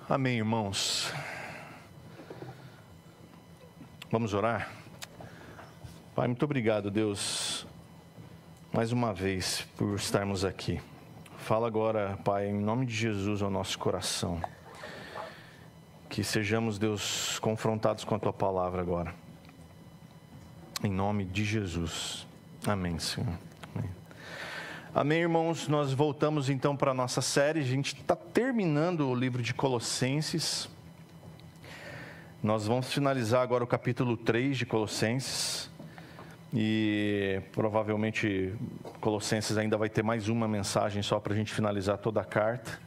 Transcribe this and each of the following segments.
Amém, irmãos. Vamos orar? Pai, muito obrigado, Deus, mais uma vez por estarmos aqui. Fala agora, Pai, em nome de Jesus ao nosso coração. Que sejamos, Deus, confrontados com a Tua palavra agora. Em nome de Jesus. Amém, Senhor. Amém. Amém, irmãos. Nós voltamos então para a nossa série. A gente está terminando o livro de Colossenses. Nós vamos finalizar agora o capítulo 3 de Colossenses. E provavelmente Colossenses ainda vai ter mais uma mensagem só para a gente finalizar toda a carta.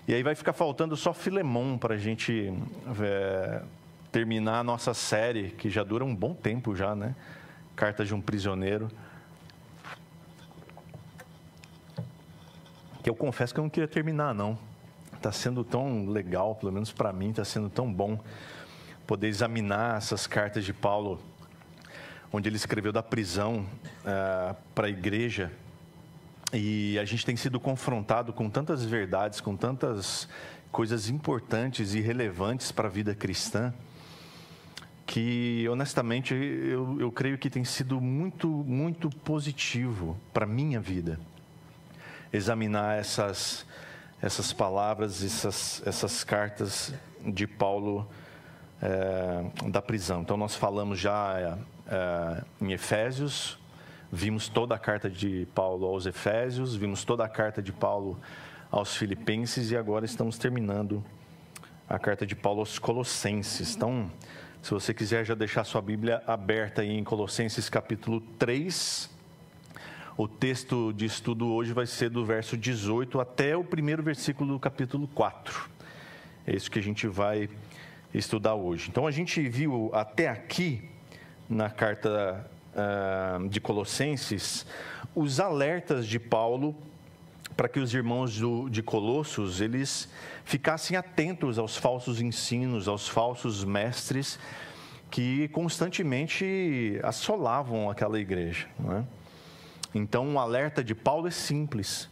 E aí vai ficar faltando só Filemão para a gente terminar a nossa série, que já dura um bom tempo já, né? Carta de um prisioneiro. Que eu confesso que eu não queria terminar, não. Está sendo tão legal, pelo menos para mim, está sendo tão bom poder examinar essas cartas de Paulo, onde ele escreveu da prisão para a igreja. E a gente tem sido confrontado com tantas verdades, com tantas coisas importantes e relevantes para a vida cristã, que, honestamente, eu creio que tem sido muito, muito positivo para a minha vida examinar essas palavras, essas cartas de Paulo da prisão. Então, nós falamos já em Efésios, vimos toda a carta de Paulo aos Efésios, vimos toda a carta de Paulo aos Filipenses e agora estamos terminando a carta de Paulo aos Colossenses. Então, se você quiser já deixar sua Bíblia aberta aí em Colossenses capítulo 3, o texto de estudo hoje vai ser do verso 18 até o primeiro versículo do capítulo 4. É isso que a gente vai estudar hoje. Então, a gente viu até aqui, na carta de Colossenses, os alertas de Paulo para que os irmãos de Colossos, eles ficassem atentos aos falsos ensinos, aos falsos mestres que constantemente assolavam aquela igreja, não é? Então, o alerta de Paulo é simples.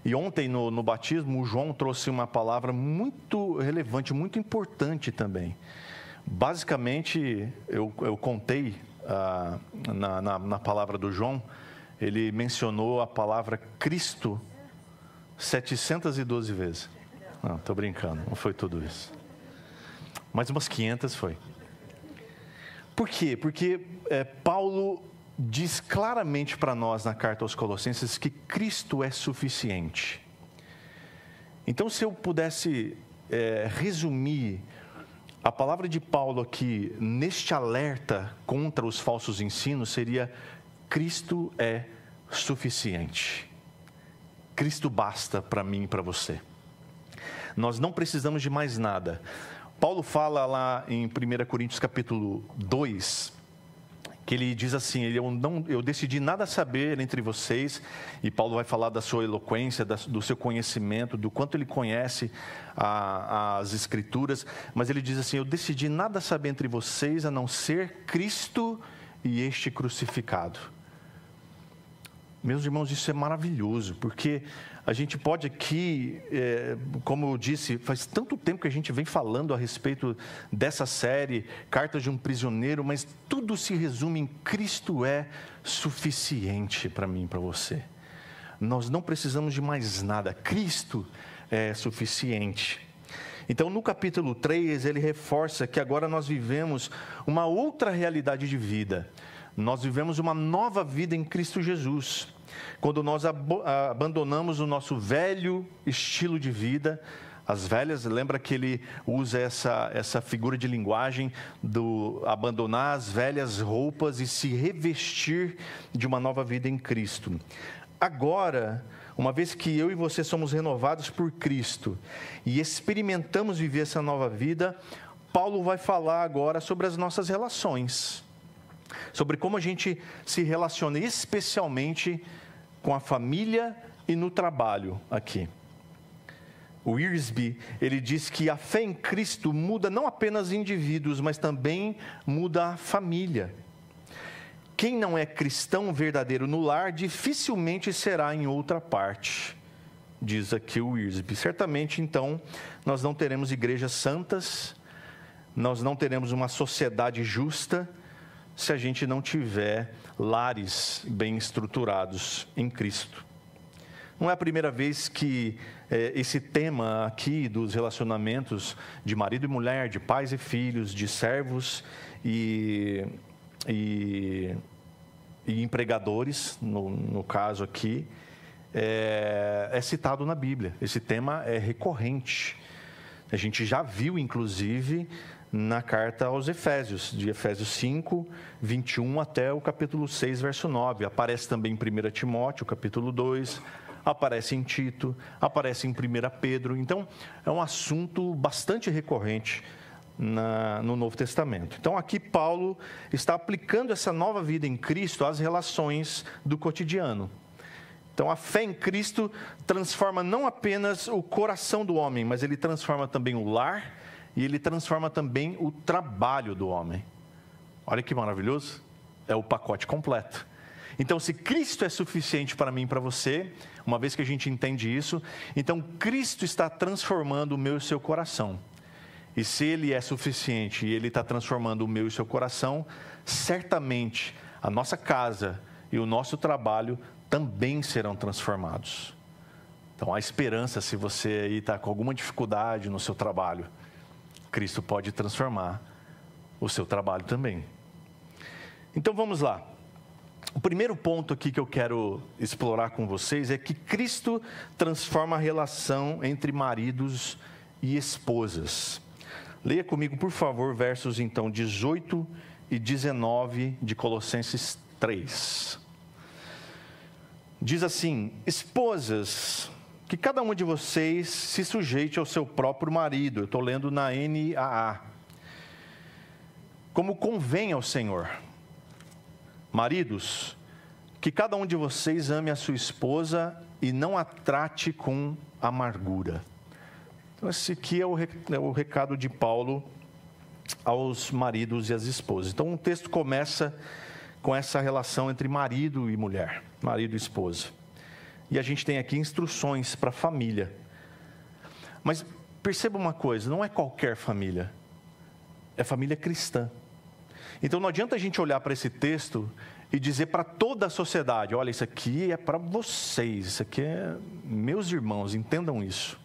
E ontem, no batismo, o João trouxe uma palavra muito relevante, muito importante também. Basicamente, eu contei na palavra do João, ele mencionou a palavra Cristo 712 vezes. Não, estou brincando, não foi tudo isso. Mas umas 500 foi. Por quê? Porque Paulo diz claramente para nós na carta aos Colossenses que Cristo é suficiente. Então, se eu pudesse resumir a palavra de Paulo aqui neste alerta contra os falsos ensinos, seria: Cristo é suficiente. Cristo basta para mim e para você. Nós não precisamos de mais nada. Paulo fala lá em 1 Coríntios capítulo 2, que ele diz assim: eu decidi nada saber entre vocês, e Paulo vai falar da sua eloquência, do seu conhecimento, do quanto ele conhece as Escrituras, mas ele diz assim: eu decidi nada saber entre vocês a não ser Cristo e este crucificado. Meus irmãos, isso é maravilhoso, porque a gente pode aqui, como eu disse, faz tanto tempo que a gente vem falando a respeito dessa série, Cartas de um Prisioneiro, mas tudo se resume em Cristo é suficiente para mim e para você. Nós não precisamos de mais nada, Cristo é suficiente. Então, no capítulo 3, ele reforça que agora nós vivemos uma outra realidade de vida. Nós vivemos uma nova vida em Cristo Jesus. Quando nós abandonamos o nosso velho estilo de vida, as velhas, lembra que ele usa essa figura de linguagem do abandonar as velhas roupas e se revestir de uma nova vida em Cristo. Agora, uma vez que eu e você somos renovados por Cristo e experimentamos viver essa nova vida, Paulo vai falar agora sobre as nossas relações, sobre como a gente se relaciona especialmente com a família e no trabalho aqui. O Wiersbe, ele diz que a fé em Cristo muda não apenas indivíduos, mas também muda a família. Quem não é cristão verdadeiro no lar, dificilmente será em outra parte. diz aqui o Wiersbe. Certamente, então, nós não teremos igrejas santas, nós não teremos uma sociedade justa, se a gente não tiver lares bem estruturados em Cristo. Não é a primeira vez que esse tema aqui dos relacionamentos de marido e mulher, de pais e filhos, de servos e empregadores, no caso aqui, é citado na Bíblia. Esse tema é recorrente. A gente já viu, inclusive, na carta aos Efésios, de Efésios 5, 21 até o capítulo 6, verso 9. Aparece também em 1 Timóteo, capítulo 2, aparece em Tito, aparece em 1 Pedro. Então, é um assunto bastante recorrente no Novo Testamento. Então, aqui Paulo está aplicando essa nova vida em Cristo às relações do cotidiano. Então, a fé em Cristo transforma não apenas o coração do homem, mas ele transforma também o lar e ele transforma também o trabalho do homem. Olha que maravilhoso, é o pacote completo. Então, se Cristo é suficiente para mim e para você, uma vez que a gente entende isso, então Cristo está transformando o meu e o seu coração. E se Ele é suficiente e Ele está transformando o meu e o seu coração, certamente a nossa casa e o nosso trabalho também serão transformados. Então, há esperança se você aí está com alguma dificuldade no seu trabalho. Cristo pode transformar o seu trabalho também. Então, vamos lá. O primeiro ponto aqui que eu quero explorar com vocês é que Cristo transforma a relação entre maridos e esposas. Leia comigo, por favor, versos então 18 e 19 de Colossenses 3. Diz assim: esposas, que cada um de vocês se sujeite ao seu próprio marido. Eu estou lendo na NAA. Como convém ao Senhor. Maridos, que cada um de vocês ame a sua esposa e não a trate com amargura. Então, esse aqui é o recado de Paulo aos maridos e às esposas. Então, o texto começa com essa relação entre marido e mulher, marido e esposa. E a gente tem aqui instruções para a família. Mas perceba uma coisa, não é qualquer família, é família cristã. Então não adianta a gente olhar para esse texto e dizer para toda a sociedade: olha, isso aqui é para vocês, isso aqui é meus irmãos, entendam isso.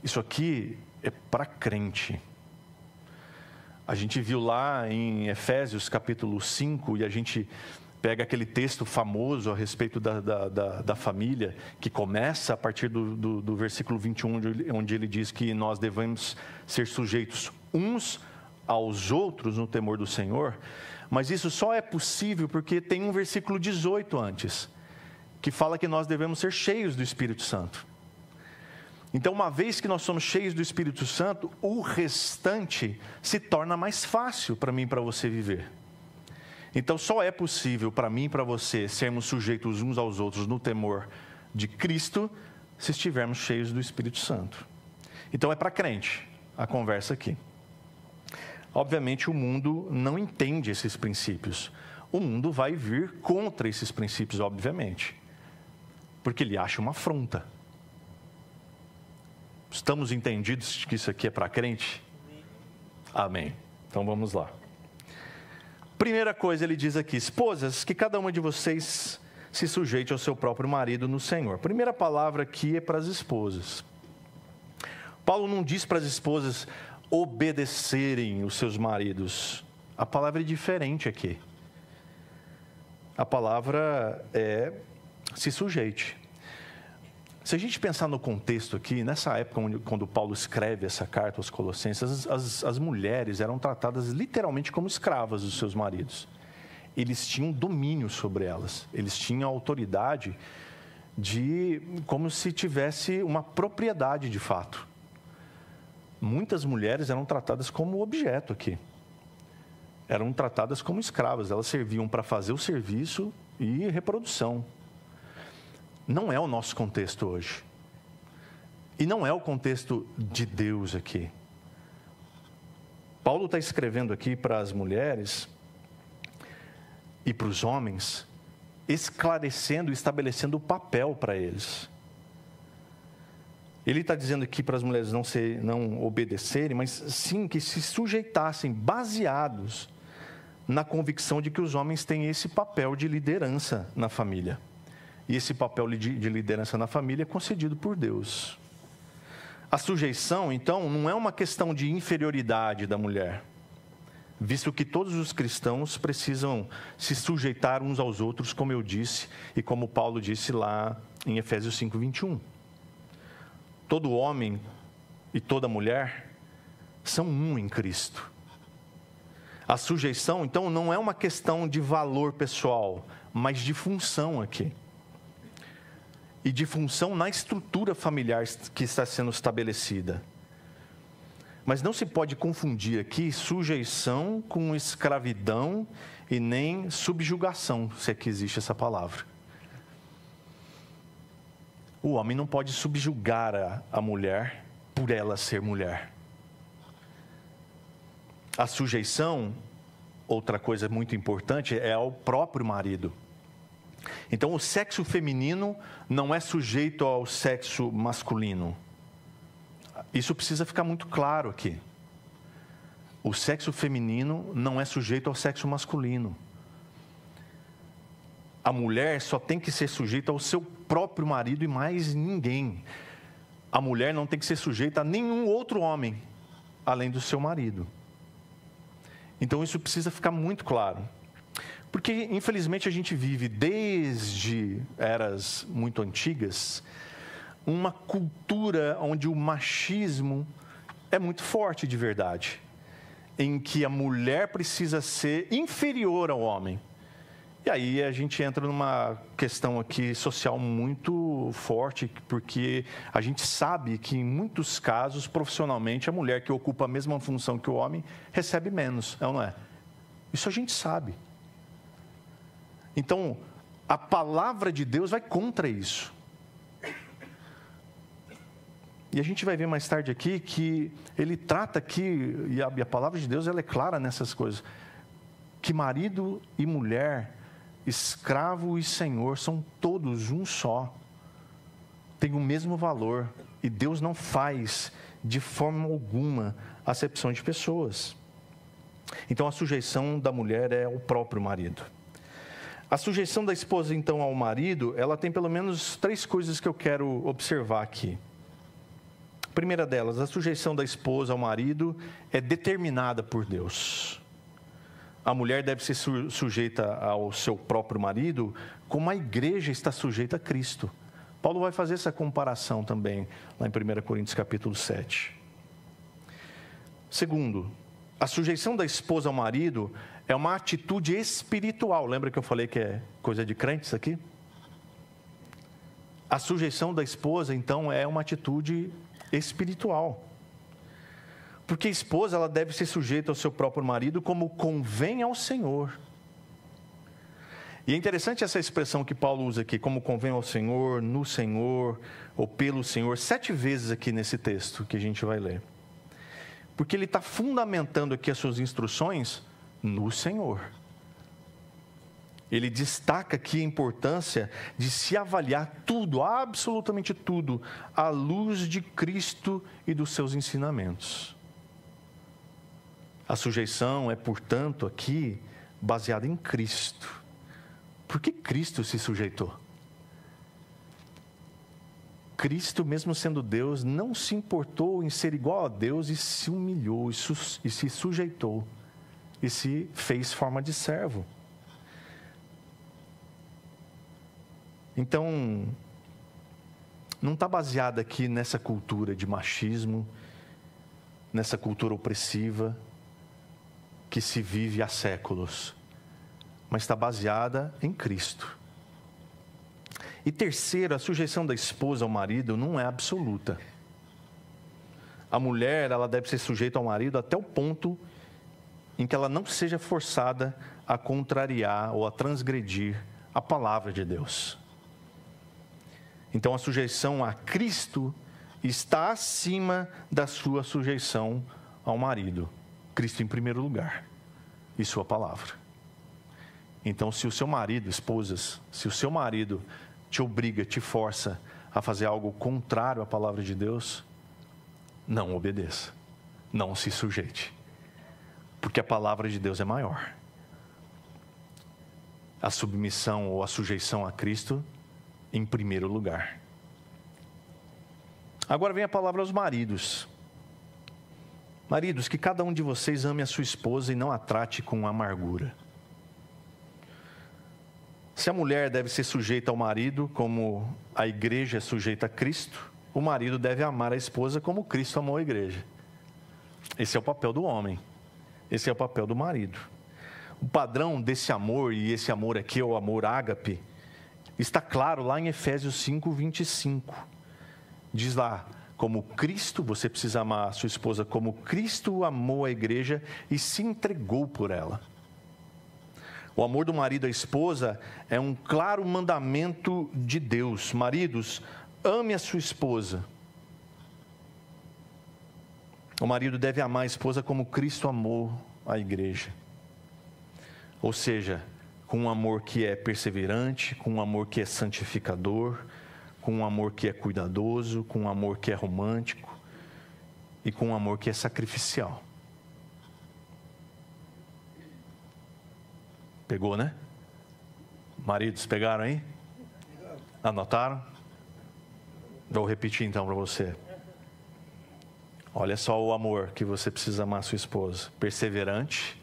Isso aqui é para crente. A gente viu lá em Efésios capítulo 5, e a gente pega aquele texto famoso a respeito da família, que começa a partir do versículo 21, onde ele diz que nós devemos ser sujeitos uns aos outros no temor do Senhor. Mas isso só é possível porque tem um versículo 18 antes, que fala que nós devemos ser cheios do Espírito Santo. Então, uma vez que nós somos cheios do Espírito Santo, o restante se torna mais fácil para mim e para você viver. Então, só é possível para mim e para você sermos sujeitos uns aos outros no temor de Cristo, se estivermos cheios do Espírito Santo. Então, é para crente a conversa aqui. Obviamente, o mundo não entende esses princípios. O mundo vai vir contra esses princípios, obviamente, porque ele acha uma afronta. Estamos entendidos de que isso aqui é para crente? Amém. Então, vamos lá. Primeira coisa, ele diz aqui: esposas, que cada uma de vocês se sujeite ao seu próprio marido no Senhor. A primeira palavra aqui é para as esposas. Paulo não diz para as esposas obedecerem os seus maridos. A palavra é diferente aqui. A palavra é se sujeite. Se a gente pensar no contexto aqui, nessa época quando Paulo escreve essa carta aos Colossenses, as mulheres eram tratadas literalmente como escravas dos seus maridos. Eles tinham domínio sobre elas, eles tinham autoridade como se tivesse uma propriedade de fato. Muitas mulheres eram tratadas como objeto aqui. Eram tratadas como escravas, elas serviam para fazer o serviço e reprodução. Não é o nosso contexto hoje. E não é o contexto de Deus aqui. Paulo está escrevendo aqui para as mulheres e para os homens, esclarecendo e estabelecendo o papel para eles. Ele está dizendo aqui para as mulheres não obedecerem, mas sim que se sujeitassem, baseados na convicção de que os homens têm esse papel de liderança na família. E esse papel de liderança na família é concedido por Deus. A sujeição, então, não é uma questão de inferioridade da mulher, visto que todos os cristãos precisam se sujeitar uns aos outros, como eu disse, e como Paulo disse lá em Efésios 5:21. Todo homem e toda mulher são um em Cristo. A sujeição, então, não é uma questão de valor pessoal, mas de função aqui. E de função na estrutura familiar que está sendo estabelecida. Mas não se pode confundir aqui sujeição com escravidão e nem subjugação, se é que existe essa palavra. O homem não pode subjugar a mulher por ela ser mulher. A sujeição, outra coisa muito importante, é ao próprio marido. Então, o sexo feminino não é sujeito ao sexo masculino. Isso precisa ficar muito claro aqui. O sexo feminino não é sujeito ao sexo masculino. A mulher só tem que ser sujeita ao seu próprio marido e mais ninguém. A mulher não tem que ser sujeita a nenhum outro homem, além do seu marido. Então, isso precisa ficar muito claro. Porque, infelizmente, a gente vive desde eras muito antigas uma cultura onde o machismo é muito forte de verdade, em que a mulher precisa ser inferior ao homem. E aí a gente entra numa questão aqui social muito forte, porque a gente sabe que em muitos casos, profissionalmente, a mulher que ocupa a mesma função que o homem recebe menos, é ou não é? Isso a gente sabe. Então, a palavra de Deus vai contra isso. E a gente vai ver mais tarde aqui que ele trata aqui, e a palavra de Deus ela é clara nessas coisas, que marido e mulher, escravo e senhor, são todos um só. Tem o mesmo valor. E Deus não faz, de forma alguma, acepção de pessoas. Então, a sujeição da mulher é ao próprio marido. A sujeição da esposa, então, ao marido, ela tem pelo menos 3 coisas que eu quero observar aqui. A primeira delas, a sujeição da esposa ao marido é determinada por Deus. A mulher deve ser sujeita ao seu próprio marido, como a igreja está sujeita a Cristo. Paulo vai fazer essa comparação também, lá em 1 Coríntios capítulo 7. Segundo, a sujeição da esposa ao marido é uma atitude espiritual. Lembra que eu falei que é coisa de crentes aqui? A sujeição da esposa, então, é uma atitude espiritual. Porque a esposa ela deve ser sujeita ao seu próprio marido como convém ao Senhor. E é interessante essa expressão que Paulo usa aqui, como convém ao Senhor, no Senhor, ou pelo Senhor, 7 vezes aqui nesse texto que a gente vai ler. Porque ele está fundamentando aqui as suas instruções no Senhor. Ele destaca aqui a importância de se avaliar tudo, absolutamente tudo, à luz de Cristo e dos seus ensinamentos. A sujeição é, portanto, aqui baseada em Cristo. Por que Cristo se sujeitou? Cristo, mesmo sendo Deus, não se importou em ser igual a Deus e se humilhou e se sujeitou e se fez forma de servo. Então, não está baseada aqui nessa cultura de machismo, nessa cultura opressiva que se vive há séculos, mas está baseada em Cristo. E terceiro, a sujeição da esposa ao marido não é absoluta. A mulher, ela deve ser sujeita ao marido até o ponto em que ela não seja forçada a contrariar ou a transgredir a palavra de Deus. Então, a sujeição a Cristo está acima da sua sujeição ao marido. Cristo em primeiro lugar e sua palavra. Então, se o seu marido, esposas, se o seu marido te obriga, te força a fazer algo contrário à palavra de Deus, não obedeça, não se sujeite, porque a palavra de Deus é maior. A submissão ou a sujeição a Cristo em primeiro lugar. Agora vem a palavra aos maridos. Maridos, que cada um de vocês ame a sua esposa e não a trate com amargura. Se a mulher deve ser sujeita ao marido, como a igreja é sujeita a Cristo, o marido deve amar a esposa como Cristo amou a igreja. Esse é o papel do homem. Esse é o papel do marido. O padrão desse amor, e esse amor aqui é o amor ágape, está claro lá em Efésios 5:25. Diz lá, como Cristo, você precisa amar a sua esposa como Cristo amou a igreja e se entregou por ela. O amor do marido à esposa é um claro mandamento de Deus. Maridos, ame a sua esposa. O marido deve amar a esposa como Cristo amou a igreja. Ou seja, com um amor que é perseverante, com um amor que é santificador, com um amor que é cuidadoso, com um amor que é romântico e com um amor que é sacrificial. Pegou, né? Maridos, pegaram aí? Anotaram? Vou repetir então para você. Olha só o amor que você precisa amar a sua esposa. Perseverante.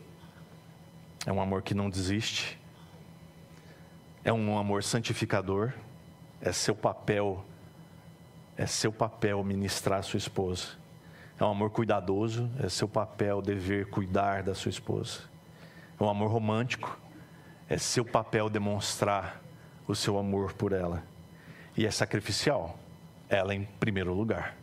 É um amor que não desiste. É um amor santificador. É seu papel ministrar a sua esposa. É um amor cuidadoso. É seu papel, dever, cuidar da sua esposa. É um amor romântico. É seu papel demonstrar o seu amor por ela. E é sacrificial. Ela em primeiro lugar.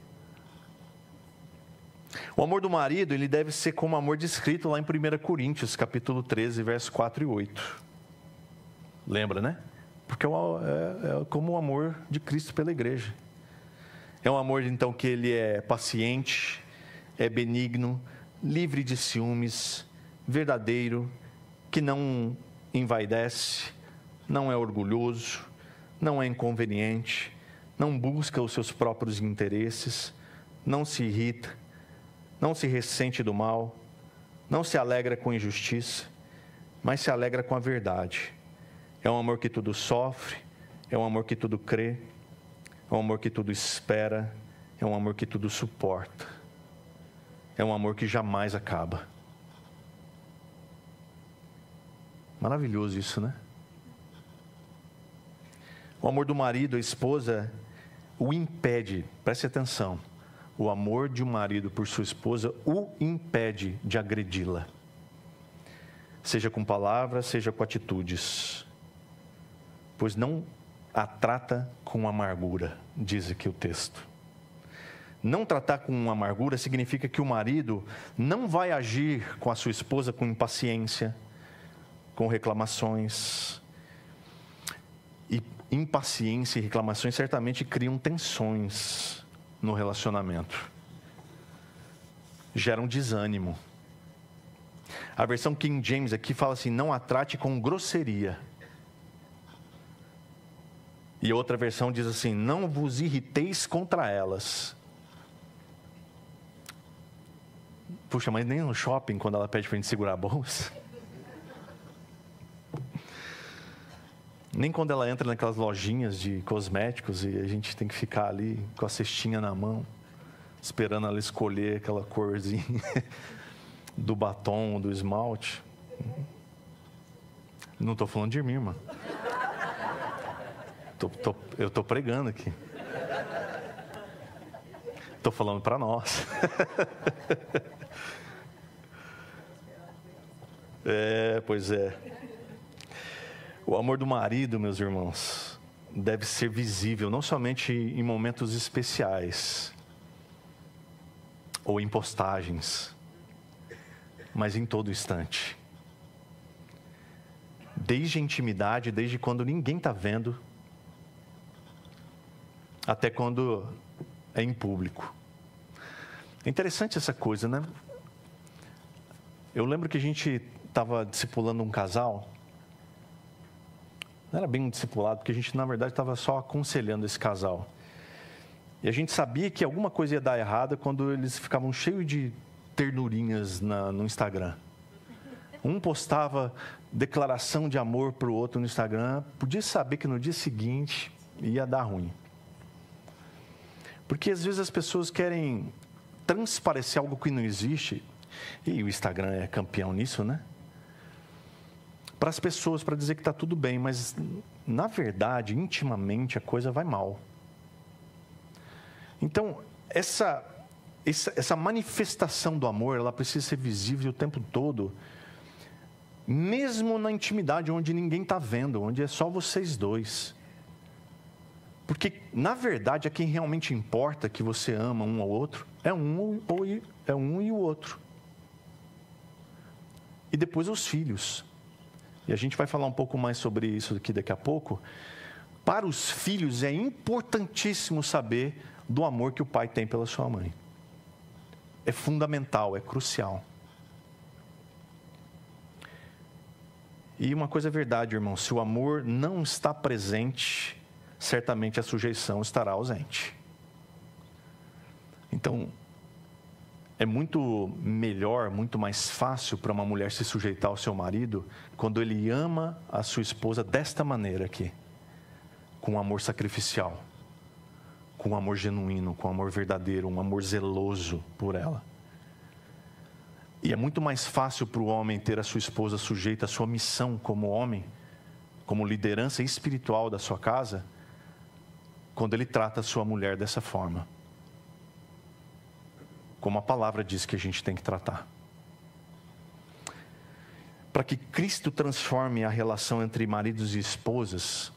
O amor do marido, ele deve ser como o amor descrito lá em 1 Coríntios, capítulo 13, versos 4 e 8. Lembra, né? Porque é como o amor de Cristo pela igreja. É um amor, então, que ele é paciente, é benigno, livre de ciúmes, verdadeiro, que não envaidece, não é orgulhoso, não é inconveniente, não busca os seus próprios interesses, não se irrita, não se ressente do mal, não se alegra com injustiça, mas se alegra com a verdade. É um amor que tudo sofre, é um amor que tudo crê, é um amor que tudo espera, é um amor que tudo suporta. É um amor que jamais acaba. Maravilhoso isso, né? O amor do marido, a esposa, o impede, preste atenção, o amor de um marido por sua esposa o impede de agredi-la. Seja com palavras, seja com atitudes. Pois não a trata com amargura, diz aqui o texto. Não tratar com amargura significa que o marido não vai agir com a sua esposa com impaciência, com reclamações. E impaciência e reclamações certamente criam tensões no relacionamento. Geram desânimo. A versão King James aqui fala assim, não a trate com grosseria. E outra versão diz assim, não vos irriteis contra elas. Puxa, mas nem no shopping, quando ela pede para a gente segurar a bolsa. Nem quando ela entra naquelas lojinhas de cosméticos e a gente tem que ficar ali com a cestinha na mão, esperando ela escolher aquela corzinha do batom, do esmalte. Não estou falando de mim, irmã. Eu estou pregando aqui. Estou falando para nós. Pois é. O amor do marido, meus irmãos, deve ser visível, não somente em momentos especiais, ou em postagens, mas em todo instante. Desde a intimidade, desde quando ninguém está vendo, até quando é em público. É interessante essa coisa, né? Eu lembro que a gente estava discipulando um casal. Não era bem um discipulado, porque a gente, na verdade, estava só aconselhando esse casal. E a gente sabia que alguma coisa ia dar errada quando eles ficavam cheios de ternurinhas no Instagram. Um postava declaração de amor para o outro no Instagram, podia saber que no dia seguinte ia dar ruim. Porque às vezes as pessoas querem transparecer algo que não existe, e o Instagram é campeão nisso, né? Para as pessoas, para dizer que está tudo bem, mas na verdade, intimamente, a coisa vai mal. Então, essa manifestação do amor, ela precisa ser visível o tempo todo, mesmo na intimidade, onde ninguém está vendo, onde é só vocês dois. Porque, na verdade, é quem realmente importa que você ama um ao outro, é um e o outro. E depois os filhos. E a gente vai falar um pouco mais sobre isso aqui daqui a pouco. Para os filhos é importantíssimo saber do amor que o pai tem pela sua mãe. É fundamental, é crucial. E uma coisa é verdade, irmão, se o amor não está presente, certamente a sujeição estará ausente. Então, é muito melhor, muito mais fácil para uma mulher se sujeitar ao seu marido quando ele ama a sua esposa desta maneira aqui, com amor sacrificial, com amor genuíno, com amor verdadeiro, um amor zeloso por ela. E é muito mais fácil para o homem ter a sua esposa sujeita à sua missão como homem, como liderança espiritual da sua casa, quando ele trata a sua mulher dessa forma. Como a palavra diz que a gente tem que tratar. Para que Cristo transforme a relação entre maridos e esposas,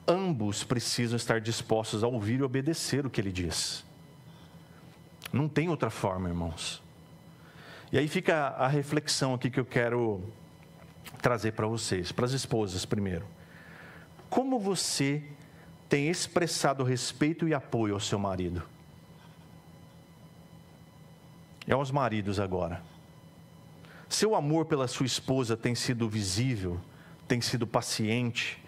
ambos precisam estar dispostos a ouvir e obedecer o que ele diz. Não tem outra forma, irmãos. E aí fica a reflexão aqui que eu quero trazer para vocês, para as esposas primeiro. Como você tem expressado respeito e apoio ao seu marido? É aos maridos agora. Seu amor pela sua esposa tem sido visível, tem sido paciente,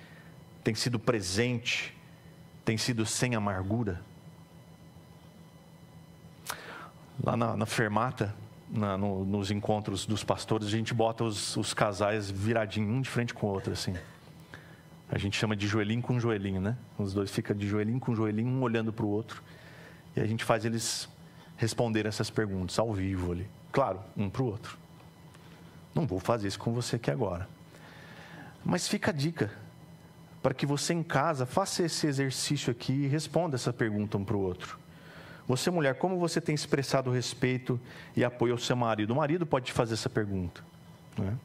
tem sido presente, tem sido sem amargura? Lá na Fermata, nos encontros dos pastores, a gente bota os casais viradinhos, um de frente com o outro, assim. A gente chama de joelhinho com joelhinho, né? Os dois ficam de joelhinho com joelhinho, um olhando para o outro. E a gente faz eles responder essas perguntas ao vivo ali. Claro, um para o outro. Não vou fazer isso com você aqui agora. Mas fica a dica, para que você em casa faça esse exercício aqui e responda essa pergunta um para o outro. Você, mulher, como você tem expressado respeito e apoio ao seu marido? O marido pode te fazer essa pergunta, né?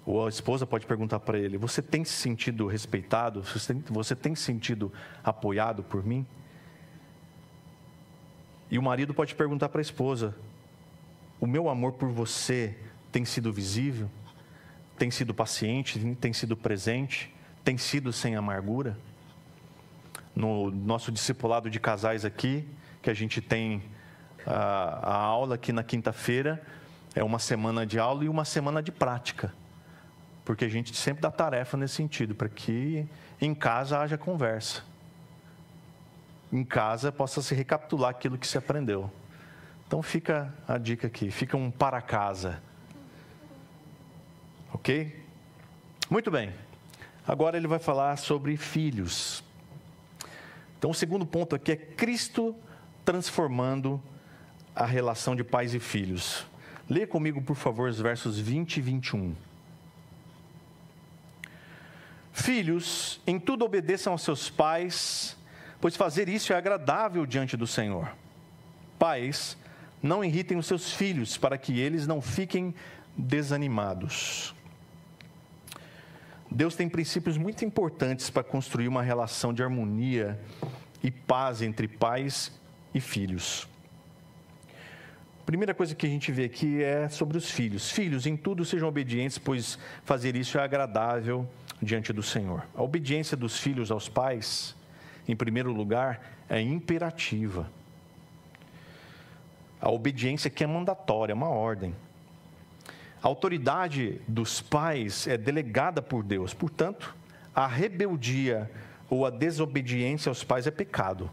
Ou a esposa pode perguntar para ele: você tem se sentido respeitado? Você tem se sentido apoiado por mim? E o marido pode perguntar para a esposa: o meu amor por você tem sido visível? Tem sido paciente? Tem sido presente? Tem sido sem amargura? No nosso discipulado de casais aqui, que a gente tem a aula aqui na quinta-feira, é uma semana de aula e uma semana de prática. Porque a gente sempre dá tarefa nesse sentido, para que em casa haja conversa. Em casa possa se recapitular aquilo que se aprendeu. Então fica a dica aqui, fica um para casa. Ok? Muito bem. Agora ele vai falar sobre filhos. Então o segundo ponto aqui é Cristo transformando a relação de pais e filhos. Leia comigo, por favor, os versos 20 e 21. Filhos, em tudo obedeçam aos seus pais, pois fazer isso é agradável diante do Senhor. Pais, não irritem os seus filhos, para que eles não fiquem desanimados. Deus tem princípios muito importantes para construir uma relação de harmonia e paz entre pais e filhos. A primeira coisa que a gente vê aqui é sobre os filhos. Filhos, em tudo sejam obedientes, pois fazer isso é agradável diante do Senhor. A obediência dos filhos aos pais, em primeiro lugar, é imperativa. A obediência aqui é mandatória, é uma ordem. A autoridade dos pais é delegada por Deus. Portanto, a rebeldia ou a desobediência aos pais é pecado.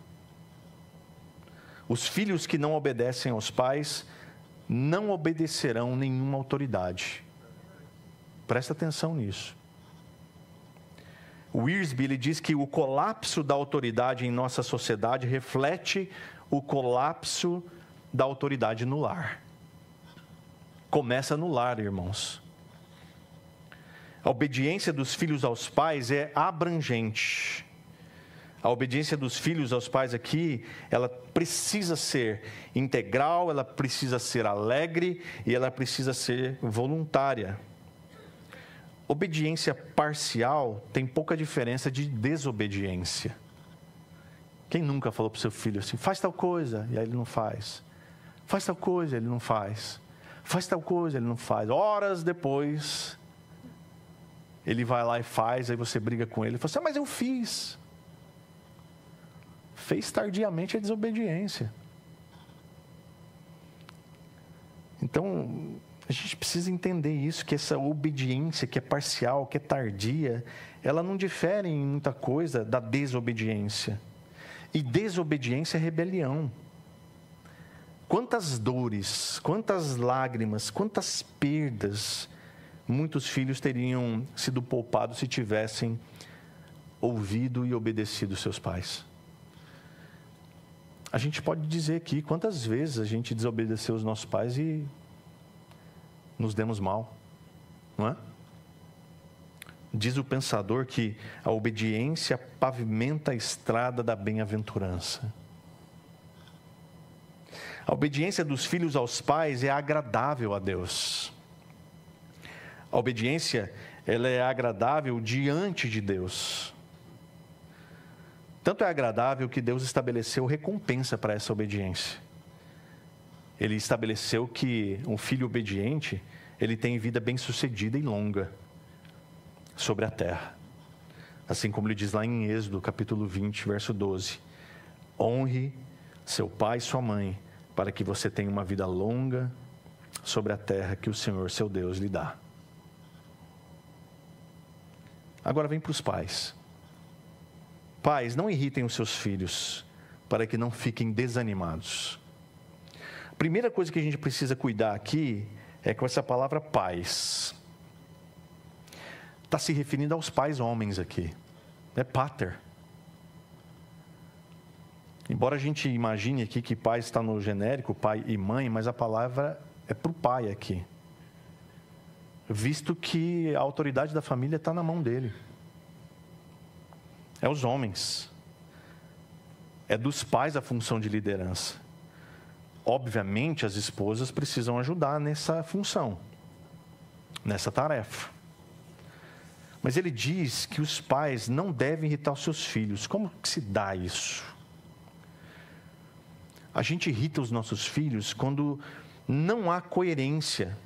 Os filhos que não obedecem aos pais não obedecerão nenhuma autoridade. Presta atenção nisso. O Wiersbe, ele diz que o colapso da autoridade em nossa sociedade reflete o colapso da autoridade no lar. Começa no lar, irmãos. A obediência dos filhos aos pais é abrangente. A obediência dos filhos aos pais aqui, ela precisa ser integral, ela precisa ser alegre e ela precisa ser voluntária. Obediência parcial tem pouca diferença de desobediência. Quem nunca falou para o seu filho assim, faz tal coisa, e aí ele não faz. Faz tal coisa, ele não faz. Faz tal coisa, ele não faz. Horas depois, ele vai lá e faz, aí você briga com ele e fala assim, mas eu fiz. Fez tardiamente a desobediência. Então, a gente precisa entender isso, que essa obediência que é parcial, que é tardia, ela não difere em muita coisa da desobediência. E desobediência é rebelião. Quantas dores, quantas lágrimas, quantas perdas muitos filhos teriam sido poupados se tivessem ouvido e obedecido seus pais. A gente pode dizer aqui quantas vezes a gente desobedeceu os nossos pais e nos demos mal, não é? Diz o pensador que a obediência pavimenta a estrada da bem-aventurança. A obediência dos filhos aos pais é agradável a Deus. A obediência, ela é agradável diante de Deus. Tanto é agradável que Deus estabeleceu recompensa para essa obediência. Ele estabeleceu que um filho obediente, ele tem vida bem-sucedida e longa sobre a terra. Assim como ele diz lá em Êxodo, capítulo 20, verso 12. Honre seu pai e sua mãe, para que você tenha uma vida longa sobre a terra que o Senhor, seu Deus, lhe dá. Agora vem para os pais. Pais, não irritem os seus filhos, para que não fiquem desanimados. A primeira coisa que a gente precisa cuidar aqui é com essa palavra pais. Está se referindo aos pais homens aqui. É pater. Embora a gente imagine aqui que pai está no genérico, pai e mãe, mas a palavra é para o pai aqui. Visto que a autoridade da família está na mão dele. É os homens. É dos pais a função de liderança. Obviamente, as esposas precisam ajudar nessa função, nessa tarefa. Mas ele diz que os pais não devem irritar os seus filhos. Como que se dá isso? A gente irrita os nossos filhos quando não há coerência.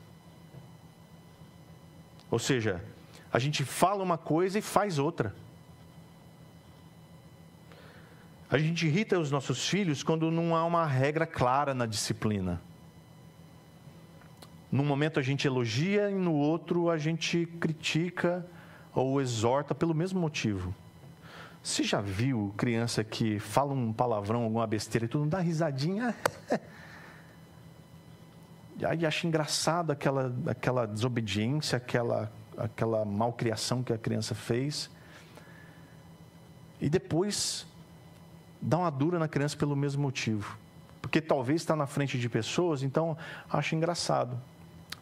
Ou seja, a gente fala uma coisa e faz outra. A gente irrita os nossos filhos quando não há uma regra clara na disciplina. Num momento a gente elogia e no outro a gente critica ou exorta pelo mesmo motivo. Você já viu criança que fala um palavrão, alguma besteira e tu não dá risadinha? E aí acha engraçado aquela desobediência, aquela malcriação que a criança fez. E depois dá uma dura na criança pelo mesmo motivo. Porque talvez está na frente de pessoas, então acha engraçado.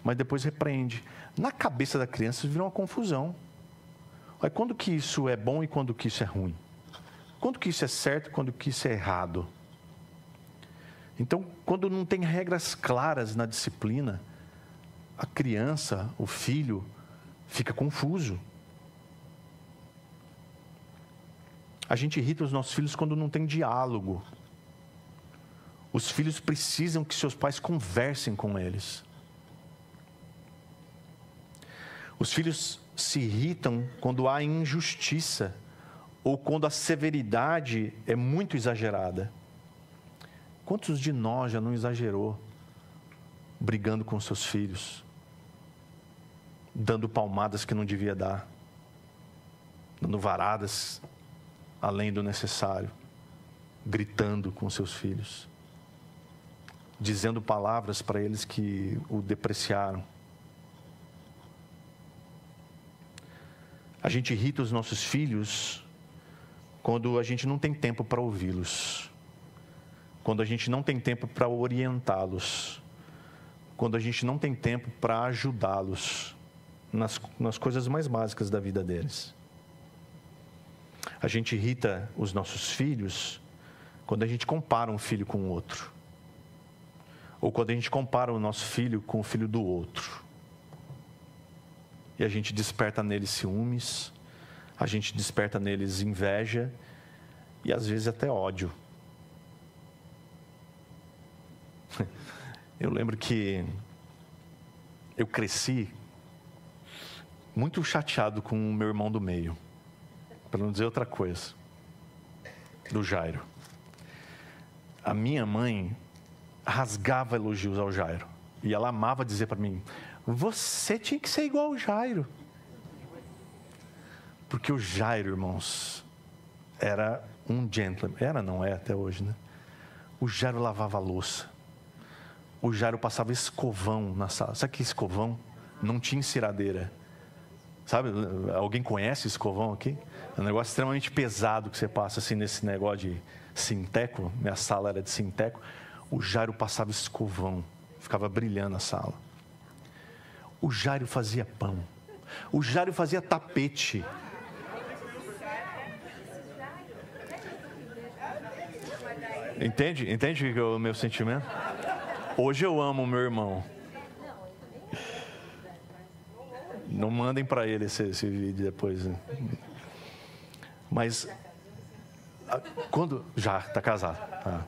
Mas depois repreende. Na cabeça da criança vira uma confusão. Olha, quando que isso é bom e quando que isso é ruim? Quando que isso é certo e quando que isso é errado? Então, quando não tem regras claras na disciplina, a criança, o filho, fica confuso. A gente irrita os nossos filhos quando não tem diálogo. Os filhos precisam que seus pais conversem com eles. Os filhos se irritam quando há injustiça ou quando a severidade é muito exagerada. Quantos de nós já não exagerou brigando com seus filhos, dando palmadas que não devia dar, dando varadas além do necessário, gritando com seus filhos, dizendo palavras para eles que o depreciaram. A gente irrita os nossos filhos quando a gente não tem tempo para ouvi-los, quando a gente não tem tempo para orientá-los, quando a gente não tem tempo para ajudá-los nas coisas mais básicas da vida deles. A gente irrita os nossos filhos quando a gente compara um filho com o outro, ou quando a gente compara o nosso filho com o filho do outro. E a gente desperta neles ciúmes, a gente desperta neles inveja e às vezes até ódio. Eu lembro que eu cresci muito chateado com o meu irmão do meio, para não dizer outra coisa, do Jairo. A minha mãe rasgava elogios ao Jairo e ela amava dizer para mim: você tinha que ser igual ao Jairo. Porque o Jairo, irmãos, era um gentleman. Era, não é até hoje, né? O Jairo lavava a louça. O Jairo passava escovão na sala. Sabe que escovão? Não tinha enceradeira. Sabe? Alguém conhece escovão aqui? É um negócio extremamente pesado que você passa assim nesse negócio de sinteco. Minha sala era de sinteco. O Jairo passava escovão. Ficava brilhando a sala. O Jairo fazia pão. O Jairo fazia tapete. Entende? Entende o meu sentimento? Hoje eu amo o meu irmão. Não mandem para ele esse vídeo depois. Né? Mas quando já está casado. Tá.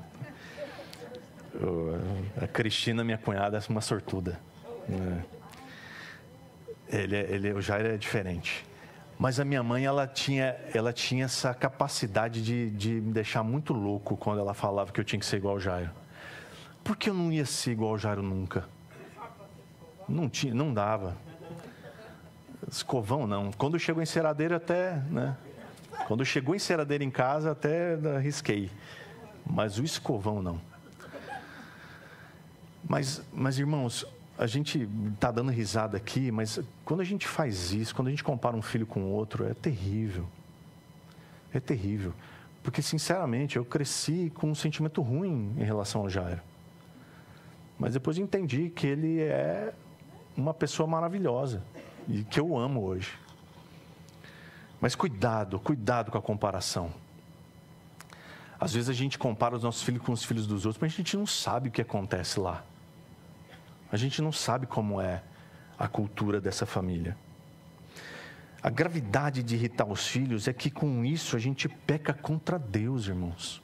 A Cristina, minha cunhada, é uma sortuda. Né? O Jairo é diferente. Mas a minha mãe, ela tinha essa capacidade de me deixar muito louco quando ela falava que eu tinha que ser igual ao Jairo. Porque eu não ia ser igual ao Jairo nunca. Não dava. Escovão não. Quando chegou a enceradeira até, né? Quando chegou a enceradeira em casa até arrisquei. Mas o escovão não. Mas irmãos, a gente está dando risada aqui, mas quando a gente faz isso, quando a gente compara um filho com o outro, é terrível. É terrível. Porque, sinceramente, eu cresci com um sentimento ruim em relação ao Jairo. Mas depois entendi que ele é uma pessoa maravilhosa e que eu amo hoje. Mas cuidado com a comparação. Às vezes a gente compara os nossos filhos com os filhos dos outros, mas a gente não sabe o que acontece lá. A gente não sabe como é a cultura dessa família. A gravidade de irritar os filhos é que com isso a gente peca contra Deus, irmãos.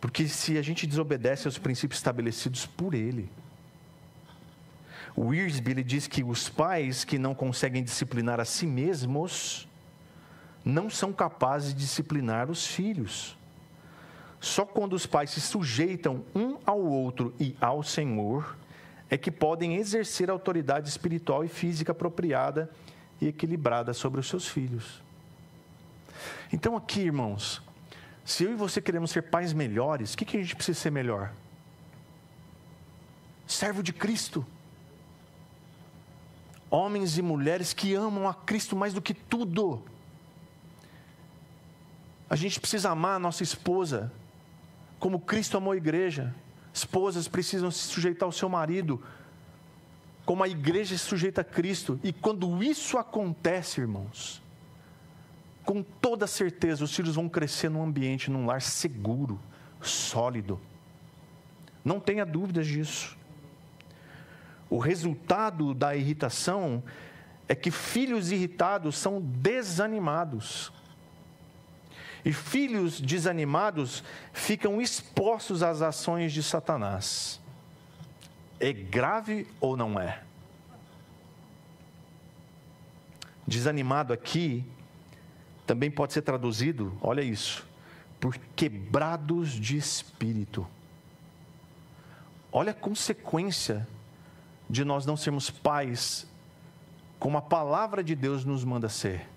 Porque se a gente desobedece aos princípios estabelecidos por Ele. O Wiersbe, ele diz que os pais que não conseguem disciplinar a si mesmos não são capazes de disciplinar os filhos. Só quando os pais se sujeitam um ao outro e ao Senhor é que podem exercer a autoridade espiritual e física apropriada e equilibrada sobre os seus filhos. Então aqui, irmãos, se eu e você queremos ser pais melhores, o que a gente precisa ser melhor? Servo de Cristo. Homens e mulheres que amam a Cristo mais do que tudo. A gente precisa amar a nossa esposa como Cristo amou a igreja. Esposas precisam se sujeitar ao seu marido como a igreja se sujeita a Cristo. E quando isso acontece, irmãos, com toda certeza os filhos vão crescer num ambiente, num lar seguro, sólido. Não tenha dúvidas disso. O resultado da irritação é que filhos irritados são desanimados. E filhos desanimados ficam expostos às ações de Satanás. É grave ou não é? Desanimado aqui também pode ser traduzido, olha isso, por quebrados de espírito. Olha a consequência de nós não sermos pais como a palavra de Deus nos manda ser.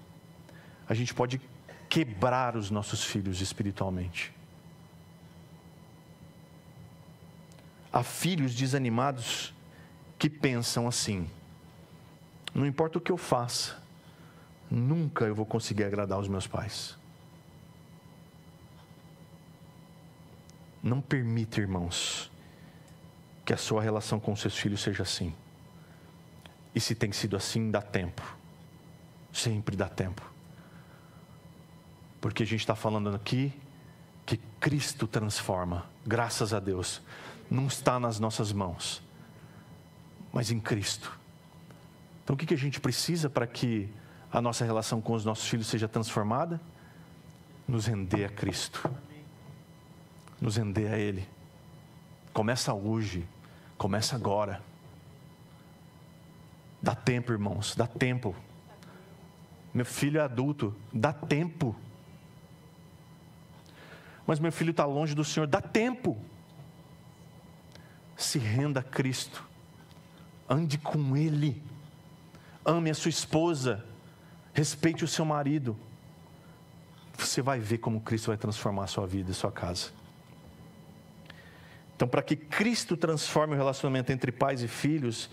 A gente pode quebrar os nossos filhos espiritualmente. Há filhos desanimados que pensam assim: não importa o que eu faça, nunca eu vou conseguir agradar os meus pais. Não permita, irmãos, que a sua relação com seus filhos seja assim. E se tem sido assim, dá tempo. Sempre dá tempo. Porque a gente está falando aqui que Cristo transforma, graças a Deus. Não está nas nossas mãos, mas em Cristo. Então o que a gente precisa para que a nossa relação com os nossos filhos seja transformada? Nos render a Cristo. Nos render a Ele. Começa hoje, começa agora. Dá tempo, irmãos, dá tempo. Meu filho é adulto, dá tempo. Mas meu filho está longe do Senhor, dá tempo. Se renda a Cristo. Ande com Ele. Ame a sua esposa. Respeite o seu marido. Você vai ver como Cristo vai transformar a sua vida e a sua casa. Então, para que Cristo transforme o relacionamento entre pais e filhos,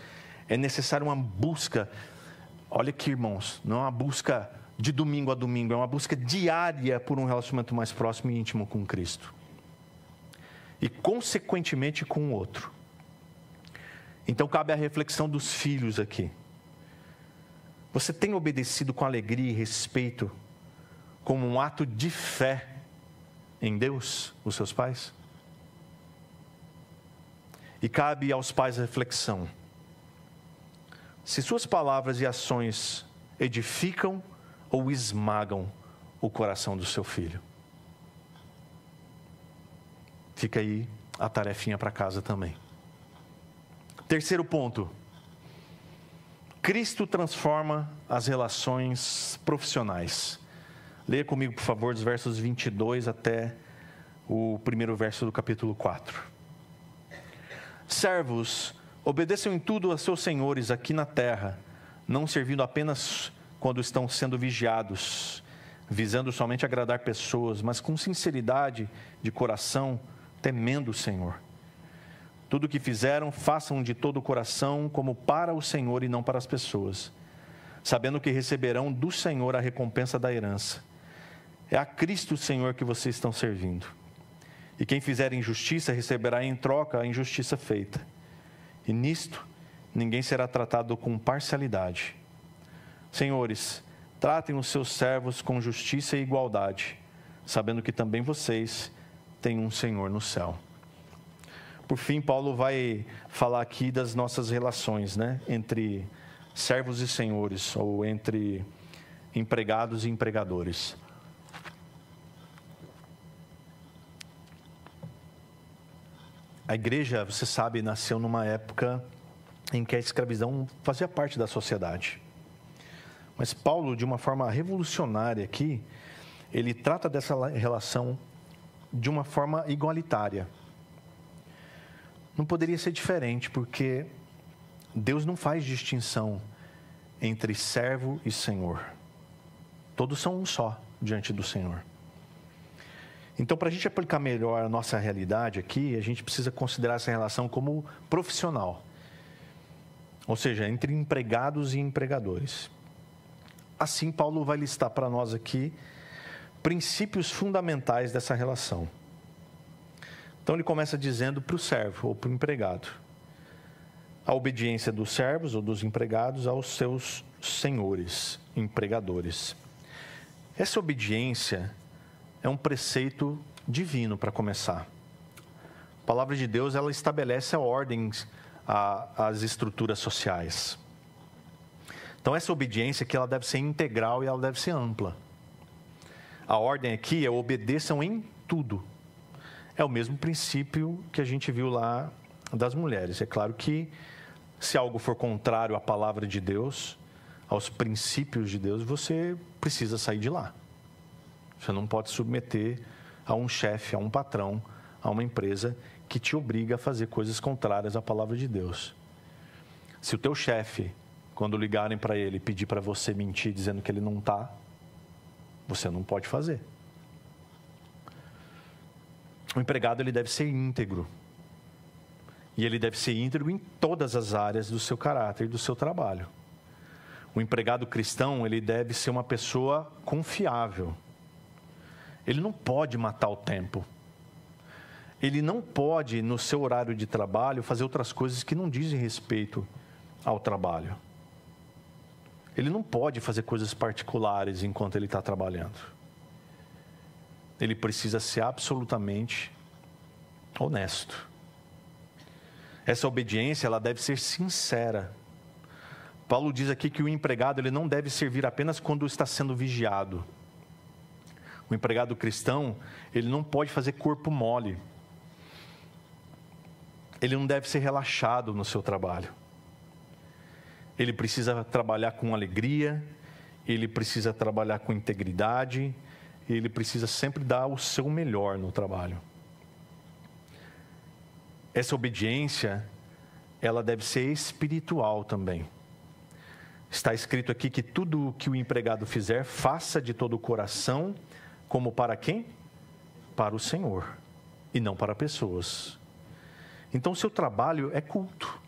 é necessário uma busca. Olha aqui, irmãos, não é uma busca de domingo a domingo, é uma busca diária por um relacionamento mais próximo e íntimo com Cristo. E, consequentemente, com o outro. Então, cabe a reflexão dos filhos aqui. Você tem obedecido com alegria e respeito, como um ato de fé em Deus, os seus pais? E cabe aos pais a reflexão. Se suas palavras e ações edificam ou esmagam o coração do seu filho. Fica aí a tarefinha para casa também. Terceiro ponto. Cristo transforma as relações profissionais. Leia comigo, por favor, dos versos 22 até o primeiro verso do capítulo 4. Servos, obedeçam em tudo a seus senhores aqui na terra, não servindo apenas quando estão sendo vigiados, visando somente agradar pessoas, mas com sinceridade de coração, temendo o Senhor. Tudo o que fizeram, façam de todo o coração, como para o Senhor e não para as pessoas, sabendo que receberão do Senhor a recompensa da herança. É a Cristo, Senhor, que vocês estão servindo. E quem fizer injustiça, receberá em troca a injustiça feita. E nisto, ninguém será tratado com parcialidade. Senhores, tratem os seus servos com justiça e igualdade, sabendo que também vocês têm um Senhor no céu. Por fim, Paulo vai falar aqui das nossas relações, entre servos e senhores, ou entre empregados e empregadores. A igreja, você sabe, nasceu numa época em que a escravidão fazia parte da sociedade. Mas Paulo, de uma forma revolucionária aqui, ele trata dessa relação de uma forma igualitária. Não poderia ser diferente, porque Deus não faz distinção entre servo e senhor. Todos são um só diante do Senhor. Então, para a gente aplicar melhor a nossa realidade aqui, a gente precisa considerar essa relação como profissional. Ou seja, entre empregados e empregadores. Assim, Paulo vai listar para nós aqui princípios fundamentais dessa relação. Então, ele começa dizendo para o servo ou para o empregado: a obediência dos servos ou dos empregados aos seus senhores, empregadores. Essa obediência é um preceito divino para começar. A palavra de Deus, ela estabelece a ordem às estruturas sociais. Então, essa obediência aqui, ela deve ser integral e ela deve ser ampla. A ordem aqui é: obedeçam em tudo. É o mesmo princípio que a gente viu lá das mulheres. É claro que, se algo for contrário à palavra de Deus, aos princípios de Deus, você precisa sair de lá. Você não pode submeter a um chefe, a um patrão, a uma empresa que te obriga a fazer coisas contrárias à palavra de Deus. Se o teu chefe, quando ligarem para ele, pedir para você mentir dizendo que ele não está, você não pode fazer. O empregado, ele deve ser íntegro. E ele deve ser íntegro em todas as áreas do seu caráter e do seu trabalho. O empregado cristão, ele deve ser uma pessoa confiável. Ele não pode matar o tempo. Ele não pode, no seu horário de trabalho, fazer outras coisas que não dizem respeito ao trabalho. Ele não pode fazer coisas particulares enquanto ele está trabalhando. Ele precisa ser absolutamente honesto. Essa obediência, ela deve ser sincera. Paulo diz aqui que o empregado, ele não deve servir apenas quando está sendo vigiado. O empregado cristão, ele não pode fazer corpo mole. Ele não deve ser relaxado no seu trabalho. Ele precisa trabalhar com alegria, ele precisa trabalhar com integridade, ele precisa sempre dar o seu melhor no trabalho. Essa obediência, ela deve ser espiritual também. Está escrito aqui que tudo o que o empregado fizer, faça de todo o coração, como para quem? Para o Senhor, e não para pessoas. Então, o seu trabalho é culto.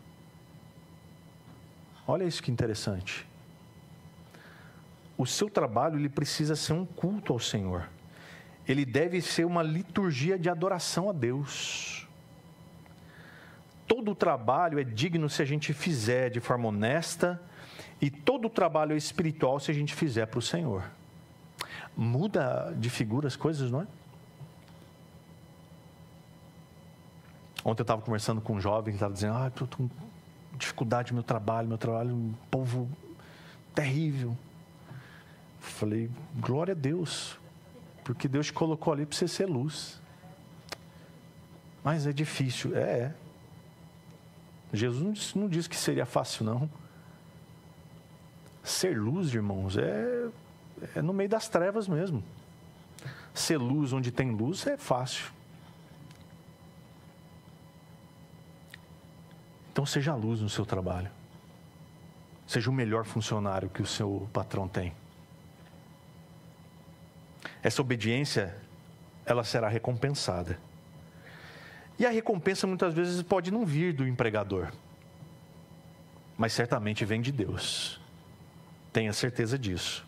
Olha isso que interessante. O seu trabalho, ele precisa ser um culto ao Senhor. Ele deve ser uma liturgia de adoração a Deus. Todo o trabalho é digno se a gente fizer de forma honesta, e todo o trabalho é espiritual se a gente fizer para o Senhor. Muda de figura as coisas, não é? Ontem eu estava conversando com um jovem que estava dizendo: estou com dificuldade no meu trabalho, um povo terrível. Falei: glória a Deus, porque Deus te colocou ali para você ser luz. Mas é difícil, Jesus não disse que seria fácil, não. Ser luz, irmãos, é no meio das trevas mesmo. Ser luz onde tem luz é fácil. Então seja luz no seu trabalho. Seja o melhor funcionário que o seu patrão tem. Essa obediência, ela será recompensada. E a recompensa muitas vezes pode não vir do empregador, mas certamente vem de Deus. Tenha certeza disso.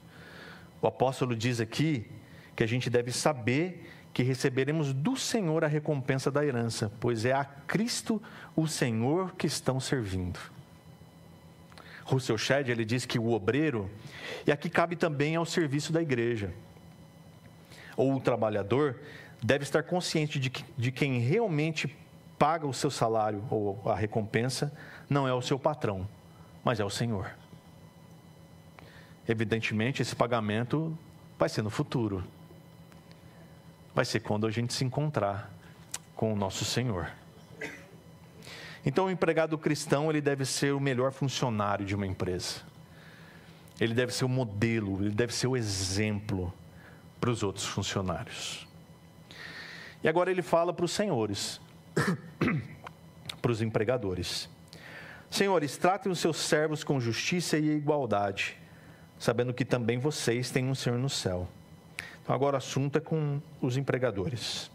O apóstolo diz aqui que a gente deve saber que receberemos do Senhor a recompensa da herança, pois é a Cristo, o Senhor, que estão servindo. Russell Shedd, ele diz que o obreiro, e aqui cabe também ao serviço da igreja, ou o trabalhador, deve estar consciente de quem realmente paga o seu salário ou a recompensa, não é o seu patrão, mas é o Senhor. Evidentemente, esse pagamento vai ser no futuro. Vai ser quando a gente se encontrar com o nosso Senhor. Então, o empregado cristão, ele deve ser o melhor funcionário de uma empresa. Ele deve ser o modelo, ele deve ser o exemplo para os outros funcionários. E agora ele fala para os senhores, para os empregadores. Senhores, tratem os seus servos com justiça e igualdade, sabendo que também vocês têm um Senhor no céu. Então, agora o assunto é com os empregadores.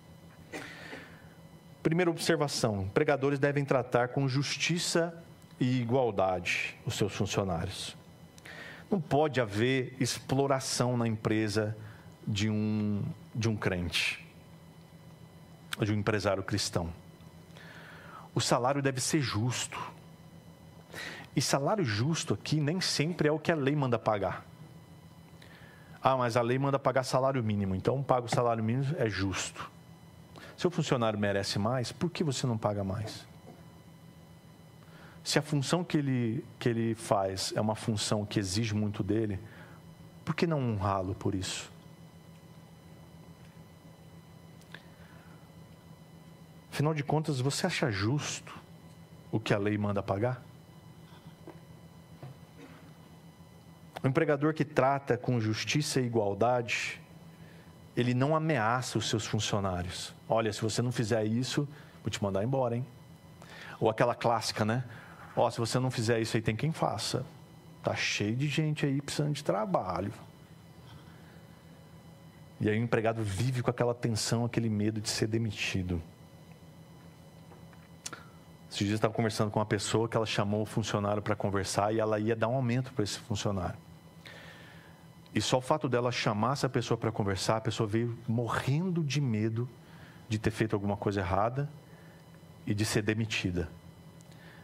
Primeira observação: empregadores devem tratar com justiça e igualdade os seus funcionários. Não pode haver exploração na empresa de um crente, de um empresário cristão. O salário deve ser justo. E salário justo aqui nem sempre é o que a lei manda pagar. Mas a lei manda pagar salário mínimo, então paga o salário mínimo, é justo. Seu funcionário merece mais, por que você não paga mais? Se a função que ele faz é uma função que exige muito dele, por que não honrá-lo por isso? Afinal de contas, você acha justo o que a lei manda pagar? O empregador que trata com justiça e igualdade, ele não ameaça os seus funcionários. Olha, se você não fizer isso, vou te mandar embora, hein? Ou aquela clássica, né? Se você não fizer isso aí, tem quem faça. Tá cheio de gente aí precisando de trabalho. E aí o empregado vive com aquela tensão, aquele medo de ser demitido. Esses dias eu estava conversando com uma pessoa que ela chamou o funcionário para conversar e ela ia dar um aumento para esse funcionário. E só o fato dela chamar essa pessoa para conversar, a pessoa veio morrendo de medo de ter feito alguma coisa errada e de ser demitida.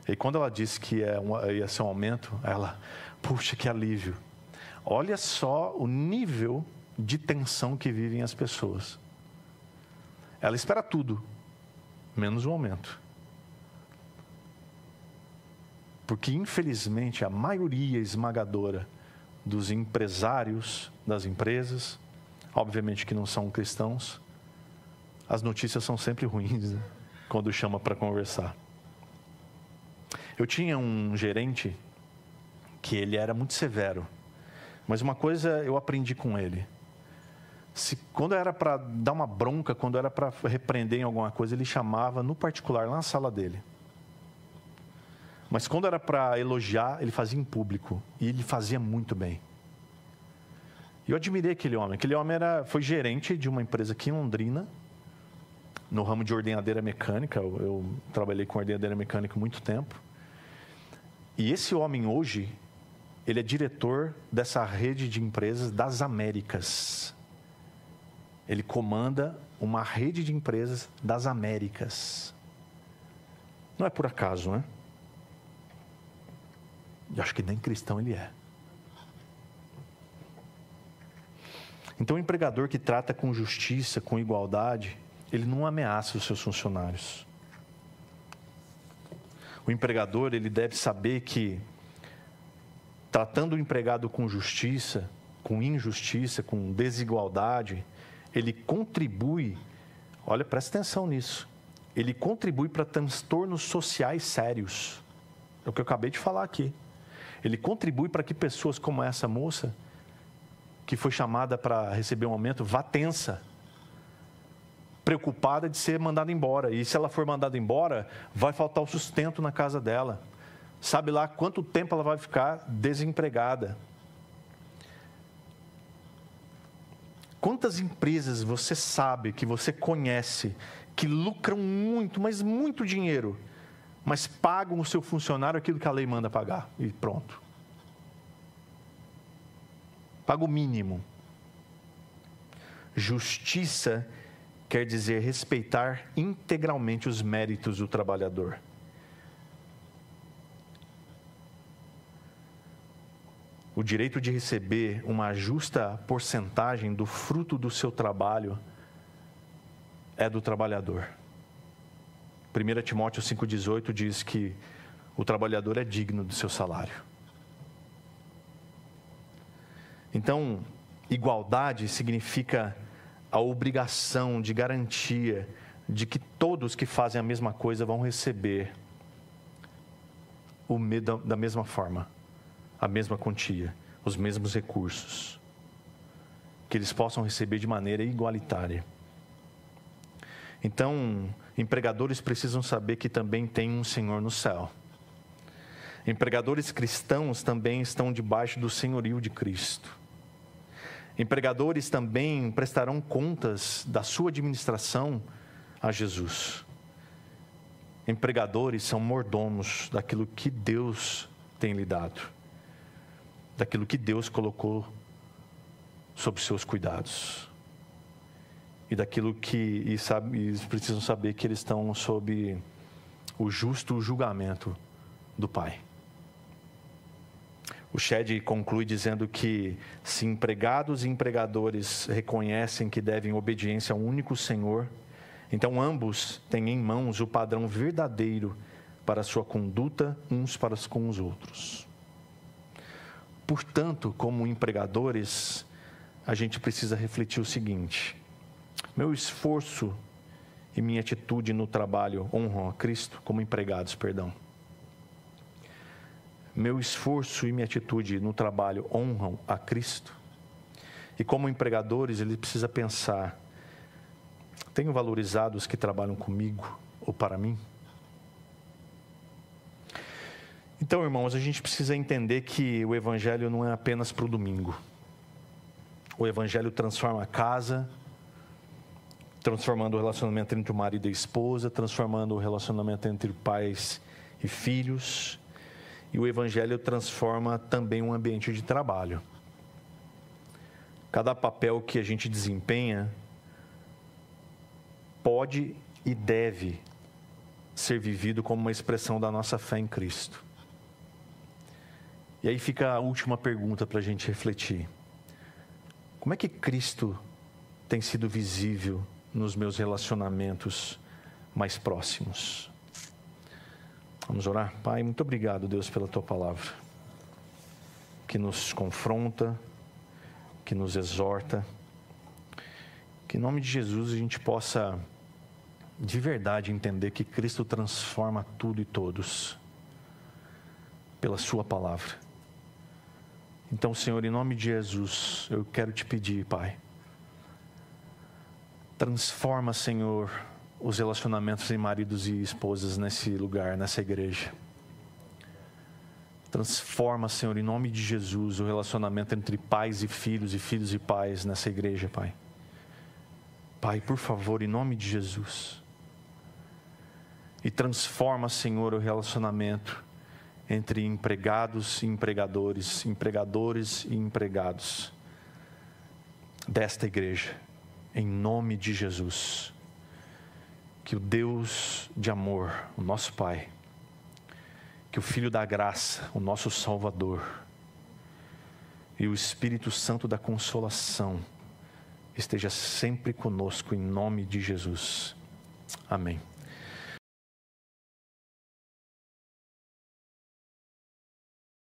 E quando ela disse que ia ser um aumento, ela, puxa, que alívio. Olha só o nível de tensão que vivem as pessoas. Ela espera tudo, menos o aumento. Porque, infelizmente, a maioria esmagadora dos empresários das empresas, obviamente que não são cristãos, as notícias são sempre ruins, né? Quando chama para conversar. Eu tinha um gerente que ele era muito severo, mas uma coisa eu aprendi com ele. Quando era para dar uma bronca, quando era para repreender em alguma coisa, ele chamava no particular, lá na sala dele. Mas quando era para elogiar, ele fazia em público. E ele fazia muito bem. E eu admirei aquele homem. Aquele homem foi gerente de uma empresa aqui em Londrina, no ramo de ordenhadeira mecânica. Eu trabalhei com ordenhadeira mecânica há muito tempo. E esse homem hoje, ele é diretor dessa rede de empresas das Américas. Ele comanda uma rede de empresas das Américas. Não é por acaso, né? Eu acho que nem cristão ele é. Então, o empregador que trata com justiça, com igualdade, ele não ameaça os seus funcionários. O empregador, ele deve saber que, tratando o empregado com justiça, com injustiça, com desigualdade, ele contribui, olha, presta atenção nisso, ele contribui para transtornos sociais sérios. É o que eu acabei de falar aqui. Ele contribui para que pessoas como essa moça, que foi chamada para receber um aumento, vá tensa, preocupada de ser mandada embora. E se ela for mandada embora, vai faltar o sustento na casa dela. Sabe lá quanto tempo ela vai ficar desempregada. Quantas empresas você sabe, que você conhece, que lucram muito, mas muito dinheiro, mas pagam o seu funcionário aquilo que a lei manda pagar e pronto. Paga o mínimo. Justiça quer dizer respeitar integralmente os méritos do trabalhador. O direito de receber uma justa porcentagem do fruto do seu trabalho é do trabalhador. 1 Timóteo 5,18 diz que o trabalhador é digno do seu salário. Então, igualdade significa a obrigação de garantia de que todos que fazem a mesma coisa vão receber da mesma forma, a mesma quantia, os mesmos recursos, que eles possam receber de maneira igualitária. Então, empregadores precisam saber que também tem um Senhor no céu. Empregadores cristãos também estão debaixo do senhorio de Cristo. Empregadores também prestarão contas da sua administração a Jesus. Empregadores são mordomos daquilo que Deus tem lhe dado, daquilo que Deus colocou sob seus cuidados. E daquilo que eles precisam saber que eles estão sob o justo julgamento do Pai. O Shedd conclui dizendo que se empregados e empregadores reconhecem que devem obediência a um único Senhor, então ambos têm em mãos o padrão verdadeiro para a sua conduta uns para com os outros. Portanto, como empregadores, a gente precisa refletir o seguinte: meu esforço e minha atitude no trabalho honram a Cristo? Como empregados, perdão. Meu esforço e minha atitude no trabalho honram a Cristo? E como empregadores, ele precisa pensar: tenho valorizado os que trabalham comigo ou para mim? Então, irmãos, a gente precisa entender que o Evangelho não é apenas para o domingo. O Evangelho transforma a casa, transformando o relacionamento entre o marido e a esposa, transformando o relacionamento entre pais e filhos. E o Evangelho transforma também um ambiente de trabalho. Cada papel que a gente desempenha pode e deve ser vivido como uma expressão da nossa fé em Cristo. E aí fica a última pergunta para a gente refletir. Como é que Cristo tem sido visível nos meus relacionamentos mais próximos? Vamos orar? Pai, muito obrigado, Deus, pela Tua palavra, que nos confronta, que nos exorta, que em nome de Jesus a gente possa de verdade entender que Cristo transforma tudo e todos pela Sua palavra. Então, Senhor, em nome de Jesus, eu quero te pedir, Pai, transforma, Senhor, os relacionamentos entre maridos e esposas nesse lugar, nessa igreja. Transforma, Senhor, em nome de Jesus, o relacionamento entre pais e filhos e pais nessa igreja, Pai. Pai, por favor, em nome de Jesus. E transforma, Senhor, o relacionamento entre empregados e empregadores, empregadores e empregados desta igreja, em nome de Jesus. Que o Deus de amor, o nosso Pai, que o Filho da graça, o nosso Salvador, e o Espírito Santo da consolação esteja sempre conosco, em nome de Jesus. Amém.